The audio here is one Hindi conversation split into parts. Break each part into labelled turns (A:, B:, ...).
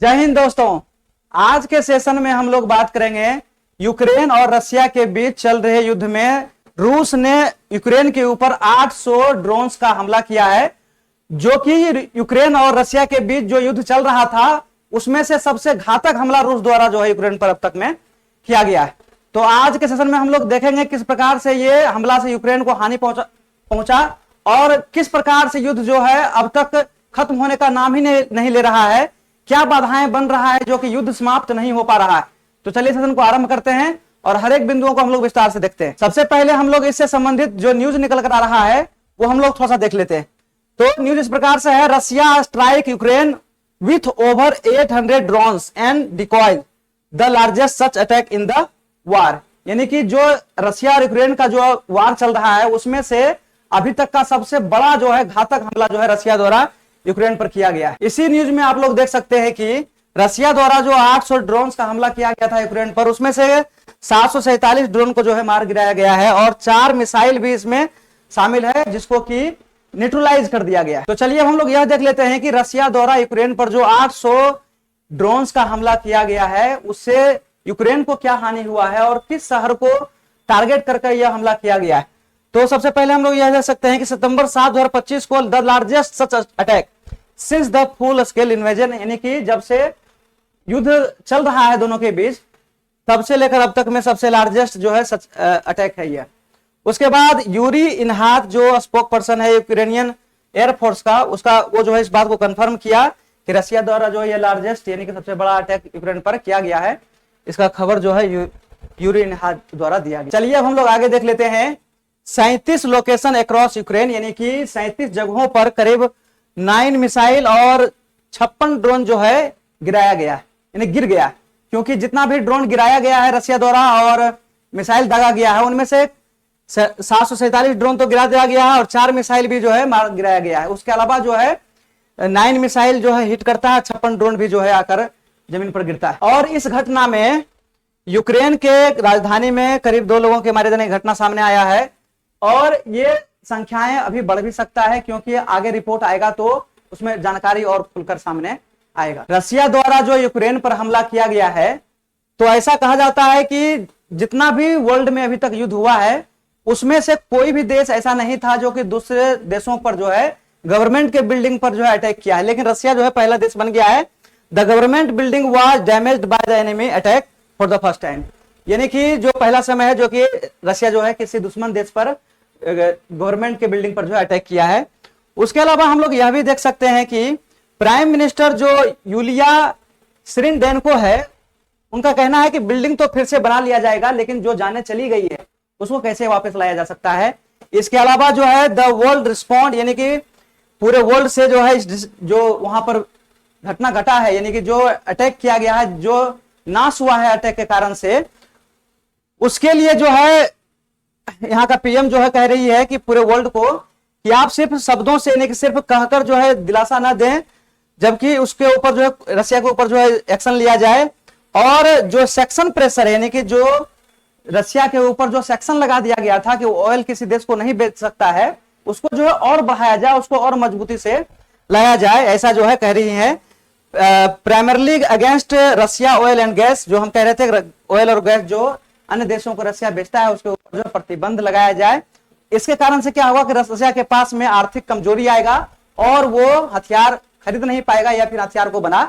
A: जय हिंद दोस्तों। आज के सेशन में हम लोग बात करेंगे यूक्रेन और रशिया के बीच चल रहे युद्ध में रूस ने यूक्रेन के ऊपर 800 ड्रोन्स का हमला किया है, जो कि यूक्रेन और रशिया के बीच जो युद्ध चल रहा था उसमें से सबसे घातक हमला रूस द्वारा जो है यूक्रेन पर अब तक में किया गया है। तो आज के सेशन में हम लोग देखेंगे किस प्रकार से ये हमला से यूक्रेन को हानि पहुंचा और किस प्रकार से युद्ध जो है अब तक खत्म होने का नाम ही नहीं ले रहा है, क्या बाधाएं बन रहा है जो कि युद्ध समाप्त नहीं हो पा रहा है। तो चलिए सेशन को आरंभ करते हैं और हर एक बिंदुओं को हम लोग विस्तार से देखते हैं। सबसे पहले हम लोग इससे संबंधित जो न्यूज निकल कर आ रहा है वो हम लोग थोड़ा सा देख लेते हैं। तो न्यूज इस प्रकार से है, Russia strike Ukraine with over 800 drones and decoy, the largest such attack in the war. यानी कि जो रशिया और यूक्रेन का जो वार चल रहा है उसमें से अभी तक का सबसे बड़ा जो है घातक हमला जो है रशिया द्वारा यूक्रेन पर किया गया है। इसी न्यूज में आप लोग देख सकते हैं कि रशिया द्वारा जो 800 ड्रोन्स का हमला किया गया था यूक्रेन पर, उसमें से 747 ड्रोन को जो है मार गिराया गया है और 4 मिसाइल भी इसमें शामिल है जिसको कि न्यूट्रलाइज कर दिया गया है। तो चलिए हम लोग यह देख लेते हैं कि रशिया द्वारा यूक्रेन पर जो 800 ड्रोन्स का हमला किया गया है उससे यूक्रेन को क्या हानि हुआ है और किस शहर को टारगेट करके यह हमला किया गया है। तो सबसे पहले हम लोग यह देख सकते हैं कि सितंबर 7, 2025 को the largest such attack since the full scale invasion, यानी कि जब से युद्ध चल रहा है दोनों के बीच तब से लेकर अब तक में सबसे लार्जेस्ट जो है सच अटैक है यह। उसके बाद यूरी इनहात जो स्पोक पर्सन है यूक्रेनियन एयरफोर्स का, उसका वो जो है इस बात को कंफर्म किया कि रशिया द्वारा जो है ये लार्जेस्ट यानी कि सबसे बड़ा अटैक यूक्रेन पर किया गया है। इसका खबर जो है यूरी इनहात द्वारा दिया गया। चलिए अब हम लोग आगे देख लेते हैं। 37 लोकेशन अक्रॉस यूक्रेन, यानी कि 37 जगहों पर करीब 9 मिसाइल और 56 ड्रोन जो है गिराया गया, यानी गिर गया, क्योंकि जितना भी ड्रोन गिराया गया है रशिया द्वारा और मिसाइल दागा गया है उनमें से 747 ड्रोन तो गिरा दिया गया है और 4 मिसाइल भी जो है मार गिराया गया है। उसके अलावा जो है 9 मिसाइल जो है हिट करता है, 56 ड्रोन भी जो है आकर जमीन पर गिरता है। और इस घटना में यूक्रेन के राजधानी में करीब 2 लोगों के मारे जाने की घटना सामने आया है और ये संख्याएं अभी बढ़ भी सकता है क्योंकि आगे रिपोर्ट आएगा तो उसमें जानकारी और खुलकर सामने आएगा। रशिया द्वारा जो यूक्रेन पर हमला किया गया है, तो ऐसा कहा जाता है कि जितना भी वर्ल्ड में अभी तक युद्ध हुआ है उसमें से कोई भी देश ऐसा नहीं था जो कि दूसरे देशों पर जो है गवर्नमेंट के बिल्डिंग पर जो है अटैक किया है, लेकिन रशिया जो है पहला देश बन गया है। The government building was damaged by the enemy attack for the first time, यानी कि जो पहला समय है जो कि रशिया जो है किसी दुश्मन देश पर गवर्नमेंट के बिल्डिंग पर जो अटैक किया है। उसके अलावा हम लोग यह भी देख सकते हैं कि प्राइम मिनिस्टर जो यूलिया सिरिनडेनको है उनका कहना है कि बिल्डिंग तो फिर से बना लिया जाएगा, लेकिन जो जाने चली गई है उसको कैसे वापस लाया जा सकता है। इसके अलावा जो है द वर्ल्ड रिस्पॉन्ड, यानी कि पूरे वर्ल्ड से जो है जो वहां पर घटना घटा है, यानी कि जो अटैक किया गया है, जो नाश हुआ है अटैक के कारण से, उसके लिए जो है यहाँ का पीएम जो है कह रही है कि पूरे वर्ल्ड को कि आप सिर्फ शब्दों से, यानी कि सिर्फ कहकर जो है दिलासा ना दें, जबकि उसके ऊपर जो है रशिया के ऊपर जो है एक्शन लिया जाए और जो सेक्शन प्रेशर है, यानी कि जो रशिया के ऊपर जो सेक्शन लगा दिया गया था कि ऑयल किसी देश को नहीं बेच सकता है, उसको जो है और बढ़ाया जाए, उसको और मजबूती से लाया जाए, ऐसा जो है कह रही है। Primarily against Russia oil and gas, जो हम कह रहे थे ऑयल और गैस जो अन्य देशों को रशिया बेचता है उसके ऊपर जो प्रतिबंध लगाया जाए। इसके कारण से क्या होगा कि रशिया के पास में आर्थिक कमजोरी आएगा और वो हथियार खरीद नहीं पाएगा या फिर हथियार को बना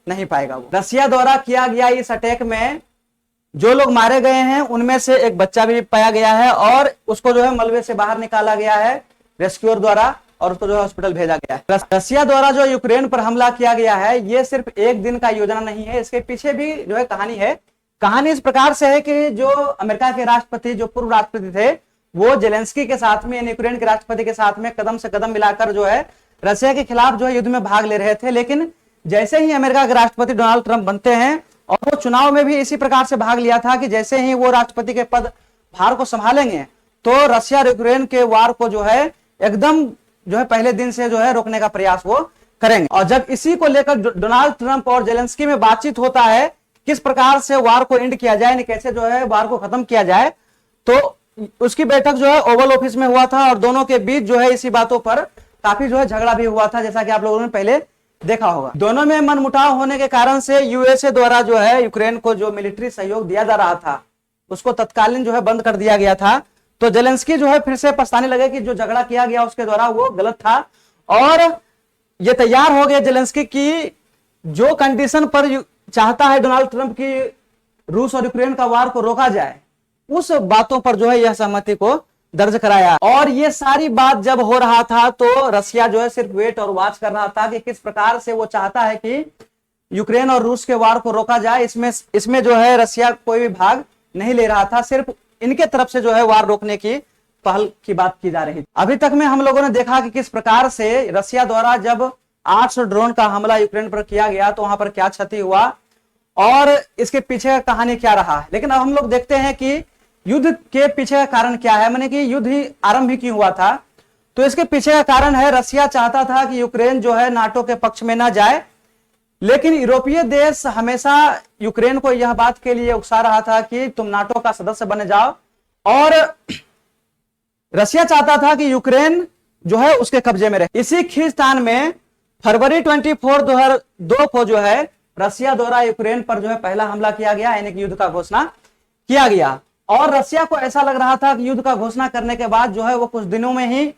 A: नहीं पाएगा। वो रशिया द्वारा किया गया इस अटैक में जो लोग मारे गए हैं उनमें से एक बच्चा भी पाया गया है और उसको जो है मलबे से बाहर निकाला गया है रेस्क्यूअर द्वारा और उसको जो है हॉस्पिटल भेजा गया है। रशिया द्वारा जो यूक्रेन पर हमला किया गया है ये सिर्फ एक दिन का योजना नहीं है, इसके पीछे भी जो है कहानी है। कहानी इस प्रकार से है कि जो अमेरिका के राष्ट्रपति, जो पूर्व राष्ट्रपति थे, वो जेलेंस्की के साथ में, यूक्रेन के राष्ट्रपति के साथ में कदम से कदम मिलाकर जो है रशिया के खिलाफ जो है युद्ध में भाग ले रहे थे। लेकिन जैसे ही अमेरिका के राष्ट्रपति डोनाल्ड ट्रंप बनते हैं, और वो चुनाव में भी इसी प्रकार से भाग लिया था कि जैसे ही वो राष्ट्रपति के पद भार को संभालेंगे तो रशिया और यूक्रेन के वार को जो है एकदम जो है पहले दिन से जो है रोकने का प्रयास वो करेंगे। और जब इसी को लेकर डोनाल्ड ट्रंप और जेलेंस्की में बातचीत होता है किस प्रकार से वार को एंड किया जाए, कैसे जो है वार को खत्म किया जाए, तो उसकी बैठक जो है ओवल ऑफिस में हुआ था और दोनों के बीच जो है इसी बातों पर काफी जो है झगड़ा भी हुआ था, जैसा कि आप लोगों ने पहले देखा होगा। दोनों में मनमुटाव होने के कारण से यूएसए द्वारा जो है यूक्रेन को जो मिलिट्री सहयोग दिया जा रहा था उसको तत्कालीन जो है बंद कर दिया गया था। तो जेलेंस्की जो है फिर से पछताने लगे कि जो झगड़ा किया गया उसके द्वारा वो गलत था, और ये तैयार हो गए जेलेंस्की की जो कंडीशन पर चाहता है डोनाल्ड ट्रंप की रूस और यूक्रेन का वार को रोका जाए, उस बातों पर जो है यह सहमति को दर्ज कराया। और ये सारी बात जब हो रहा था तो रसिया जो है सिर्फ वेट और वॉच कर रहा था कि किस प्रकार से वो चाहता है कि यूक्रेन और रूस के वार को रोका जाए। इसमें जो है रसिया कोई भी भाग नहीं ले रहा था, सिर्फ इनके तरफ से जो है वार रोकने की पहल की बात की जा रही थी। अभी तक में हम लोगों ने देखा कि किस प्रकार से रसिया द्वारा जब 800 ड्रोन का हमला यूक्रेन पर किया गया तो वहां पर क्या क्षति हुआ और इसके पीछे का कहानी क्या रहा है। लेकिन अब हम लोग देखते हैं कि युद्ध के पीछे का कारण क्या है, माने कि युद्ध ही आरंभ ही क्यों हुआ था। तो इसके पीछे का कारण है रसिया चाहता था कि यूक्रेन जो है नाटो के पक्ष में ना जाए, लेकिन यूरोपीय देश हमेशा यूक्रेन को यह बात के लिए उकसा रहा था कि तुम नाटो का सदस्य बन जाओ, और रसिया चाहता था कि यूक्रेन जो है उसके कब्जे में रहे। इसी खींचतान में फरवरी 24, 2002 को जो है रसिया द्वारा यूक्रेन पर जो है पहला हमला किया गया, यानी कि युद्ध का घोषणा किया गया। और रसिया को ऐसा लग रहा था कि युद्ध का घोषणा करने के बाद जो है वो कुछ दिनों में ही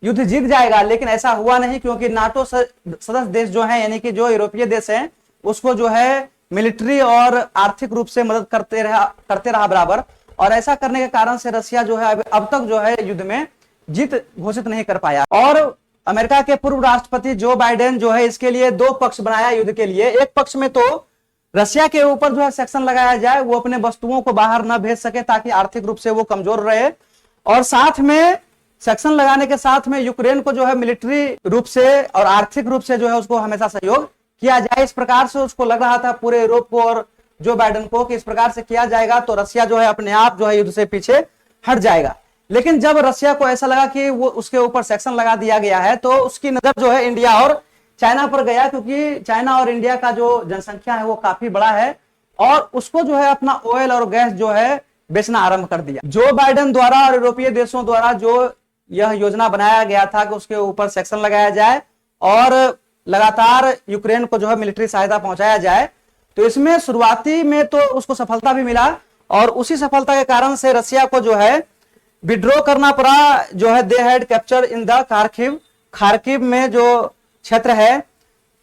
A: युद्ध जीत जाएगा, लेकिन ऐसा हुआ नहीं, क्योंकि नाटो सदस्य देश जो है यानी कि जो यूरोपीय देश हैं उसको जो है मिलिट्री और आर्थिक रूप से मदद करते रहा बराबर, और ऐसा करने के कारण से रसिया जो है अब तक जो है युद्ध में जीत घोषित नहीं कर पाया। और अमेरिका के पूर्व राष्ट्रपति जो बाइडेन जो है इसके लिए दो पक्ष बनाया युद्ध के लिए। एक पक्ष में तो रसिया के ऊपर जो है सेक्शन लगाया जाए, वो अपने वस्तुओं को बाहर न भेज सके ताकि आर्थिक रूप से वो कमजोर रहे, और साथ में सेक्शन लगाने के साथ में यूक्रेन को जो है मिलिट्री रूप से और आर्थिक रूप से जो है उसको हमेशा सहयोग किया जाए। इस प्रकार से उसको लग रहा था पूरे यूरोप को और जो बाइडेन को कि इस प्रकार से किया जाएगा तो रसिया जो है अपने आप जो है युद्ध से पीछे हट जाएगा। लेकिन जब रसिया को ऐसा लगा कि वो उसके ऊपर सेक्शन लगा दिया गया है तो उसकी नजर जो है इंडिया और चाइना पर गया, क्योंकि चाइना और इंडिया का जो जनसंख्या है वो काफी बड़ा है, और उसको जो है अपना ऑयल और गैस जो है बेचना आरंभ कर दिया। जो बाइडेन द्वारा और यूरोपीय देशों द्वारा जो यह योजना बनाया गया था कि उसके ऊपर सेक्शन लगाया जाए और लगातार यूक्रेन को जो है मिलिट्री सहायता पहुंचाया जाए, तो इसमें शुरुआती में तो उसको सफलता भी मिला, और उसी सफलता के कारण से रसिया को जो है विड्रॉ करना पड़ा। जो है they had capture in the Kharkiv में जो क्षेत्र है,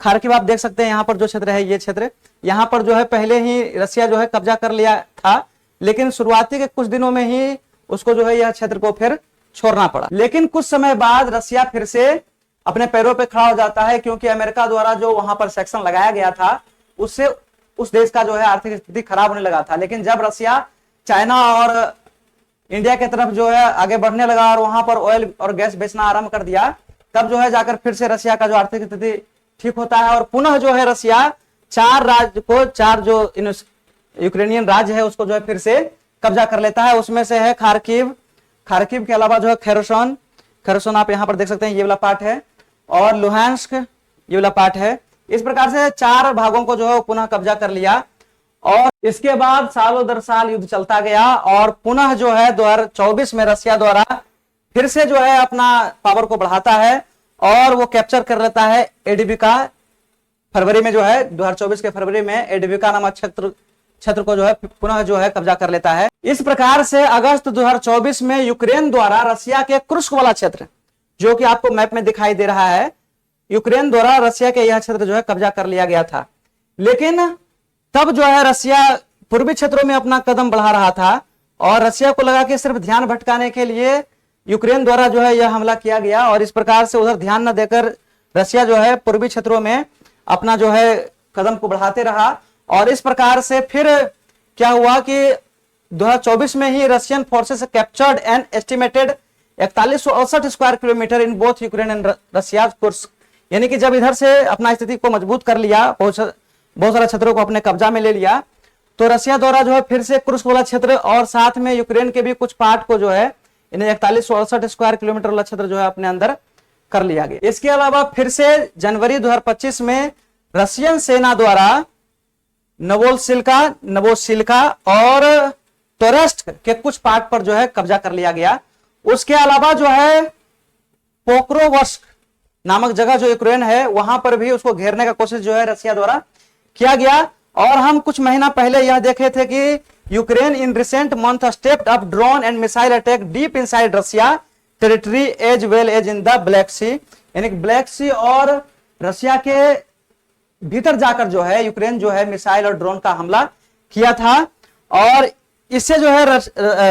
A: खार्किव आप देख सकते हैं यहाँ पर जो क्षेत्र है, ये क्षेत्र यहाँ पर जो है पहले ही रसिया जो है कब्जा कर लिया था, लेकिन शुरुआती के कुछ दिनों में ही उसको जो है यह क्षेत्र को फिर छोड़ना पड़ा। लेकिन कुछ समय बाद रसिया फिर से अपने पैरों पे खड़ा हो जाता है, क्योंकि अमेरिका द्वारा जो वहां पर सेक्शन लगाया गया था उससे उस देश का जो है आर्थिक स्थिति खराब होने लगा था। लेकिन जब रसिया चाइना और इंडिया की तरफ जो है आगे बढ़ने लगा और वहां पर ऑयल और गैस बेचना आरंभ कर दिया, तब जो है जाकर फिर से रसिया का जो आर्थिक स्थिति ठीक होता है, और पुनः जो है रसिया चार जो यूक्रेनियन राज्य है उसको जो है फिर से कब्जा कर लेता है। उसमें से है खार्किव के अलावा जो है खेरसन आप यहाँ पर देख सकते हैं, ये वाला पार्ट है, और लुहांस्क ये वाला पार्ट है। इस प्रकार से 4 भागों को जो है पुनः कब्जा कर लिया, और इसके बाद सालों दर साल युद्ध चलता गया, और पुनः जो है 2024 में रसिया द्वारा फिर से जो है अपना पावर को बढ़ाता है और वो कैप्चर कर लेता है एडीबीका। फरवरी में जो है 2024 के फरवरी में एडीबीका नामक क्षेत्र को जो है पुनः जो है कब्जा कर लेता है। इस प्रकार से अगस्त 2024 में यूक्रेन द्वारा रसिया के कुर्स्क वाला क्षेत्र, जो कि आपको मैप में दिखाई दे रहा है, यूक्रेन द्वारा रसिया के यह क्षेत्र जो है कब्जा कर लिया गया था। लेकिन तब जो है रसिया पूर्वी क्षेत्रों में अपना कदम बढ़ा रहा था, और रसिया को लगा कि सिर्फ ध्यान भटकाने के लिए यूक्रेन द्वारा जो है यह हमला किया गया, और इस प्रकार से उधर ध्यान न देकर रसिया जो है पूर्वी क्षेत्रों में अपना जो है कदम को बढ़ाते रहा। और इस प्रकार से फिर क्या हुआ कि 2024 में ही Russian forces captured and estimated 4168 square kilometre in both Ukraine and Russia Kursk, यानी कि जब इधर से अपना स्थिति को मजबूत कर लिया, बहुत सारे क्षेत्रों को अपने कब्जा में ले लिया, तो रसिया द्वारा जो है फिर से कुर्स्क वाला क्षेत्र और साथ में यूक्रेन के भी कुछ पार्ट को जो है इन्हें 4168 स्क्वायर किलोमीटर वाला क्षेत्र जो है अपने अंदर कर लिया गया। इसके अलावा फिर से जनवरी 2025 में रशियन सेना द्वारा नवोसिल्का और टोरेस्ट के कुछ पार्ट पर जो है कब्जा कर लिया गया। उसके अलावा जो है पोक्रोवस्क नामक जगह जो यूक्रेन है वहां पर भी उसको घेरने का कोशिश जो है रसिया द्वारा किया गया। और हम कुछ महीना पहले यह देखे थे कि Ukraine in recent month stepped up drone and missile attack deep inside Russia territory as well as in the Black Sea, यानी ब्लैक सी और रसिया के भीतर जाकर जो है यूक्रेन जो है मिसाइल और ड्रोन का हमला किया था। और इससे जो है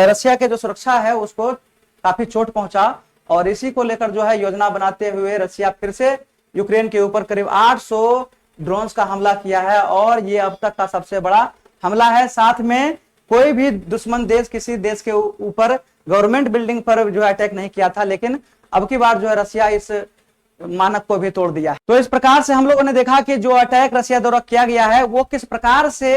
A: रसिया के जो सुरक्षा है उसको काफी चोट पहुंचा। और इसी को लेकर जो है योजना बनाते हुए रसिया फिर से यूक्रेन के ऊपर करीब 800 ड्रोन्स का हमला किया है और ये अब तक का सबसे बड़ा हमला है। साथ में कोई भी दुश्मन देश किसी देश के ऊपर गवर्नमेंट बिल्डिंग पर जो है अटैक नहीं किया था, लेकिन अब की बार जो है रसिया इस मानक को भी तोड़ दिया है। तो इस प्रकार से हम लोगों ने देखा कि जो अटैक रसिया द्वारा किया गया है वो किस प्रकार से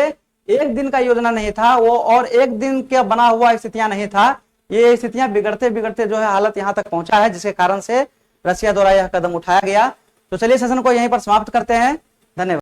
A: एक दिन का योजना नहीं था वो, और एक दिन का बना हुआ स्थितियां नहीं था। ये स्थितियां बिगड़ते बिगड़ते जो है हालत यहां तक पहुंचा है, जिसके कारण से रसिया द्वारा यह कदम उठाया गया। तो चलिए सेशन को यहीं पर समाप्त करते हैं। धन्यवाद।